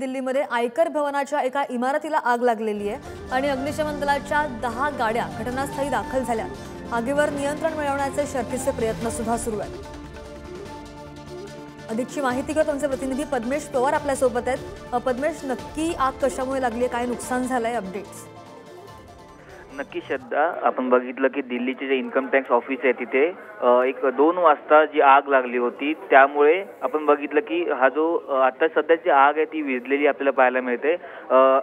दिल्लीमध्ये आयकर भवनाच्या एका इमारतीला आग लागलेली आहे आणि अग्निशमन दलाच्या 10 गाड्या घटनास्थळी दाखल झाल्या। आगीवर नियंत्रण मिळवण्याचे शर्थीचे प्रयत्न सुद्धा सुरू आहेत। अधिकची माहिती घेऊन आमचे प्रतिनिधी पद्मेश पवार आपल्या सोबत आहेत। पद्मेश, नक्की आग कशामुळे लागली, काय नुकसान झालंय, अपडेट्स? नक्की श्रद्धा, आपण बघितलं की दिल्लीचे जे इन्कम टॅक्स ऑफिस आहे तिथे 2 वाजता जी आग लागली होती, त्यामुळे आपण बघितलं की हा जो आता सध्याची आग आहे ती विझलेली आपल्याला पाहायला मिळते।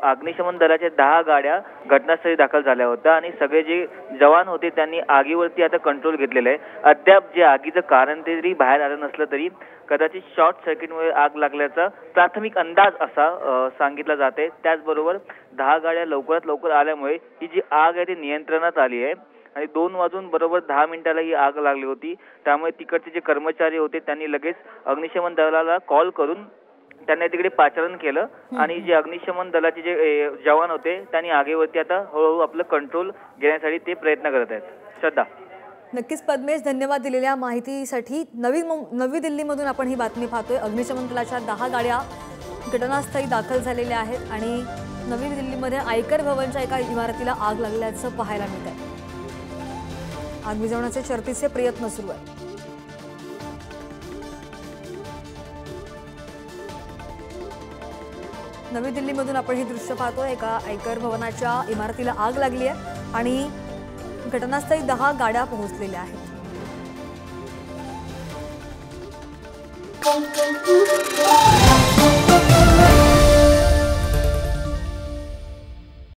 अग्निशमन दलाच्या 10 गाड्या घटनास्थळी दाखल झाल्या होत्या आणि सगळे जे जवान होते त्यांनी आगीवरती आता कंट्रोल घेतलेला आहे। अद्याप जे आगीचं कारण तरी बाहेर आलं नसलं तरी कदाचित शॉर्ट सर्किटमुळे आग लागल्याचा प्राथमिक अंदाज असा सांगितला जाते। त्याचबरोबर 10 गाड्या लवकरात लवकर आल्यामुळे ही जी आग आहे ती नियंत्रणात आली आहे आणि 2 वाजून बरोबर 10 मिनिटाला ही आग लागली होती। त्यामुळे तिकडचे जे कर्मचारी होते त्यांनी लगेच अग्निशमन दलाला कॉल करून त्यांनी तिकडे पाचारण केलं आणि जे अग्निशमन दलाचे जे जवान होते त्यांनी आगीवरती आता हळूहळू आपलं कंट्रोल घेण्यासाठी ते प्रयत्न करत आहेत। श्रद्धा, नक्कीच पद्मेश, धन्यवाद दिलेल्या माहितीसाठी। नवी दिल्लीमधून आपण ही बातमी पाहतोय। अग्निशमन दलाच्या 10 गाड्या घटनास्थळी दाखल झालेल्या आहेत आणि नवी दिल्लीमध्ये आयकर भवनच्या एका इमारतीला आग लागल्याचं पाहायला मिळत आहे। आग विझवण्याचे शर्थीचे प्रयत्न सुरू आहेत। नवी दिल्लीमधून आपण ही दृश्य पाहतोय। एका आयकर भवनाच्या इमारतीला आग लागली आहे आणि घटनास्थळी 10 गाड्या पोहोचलेल्या आहेत।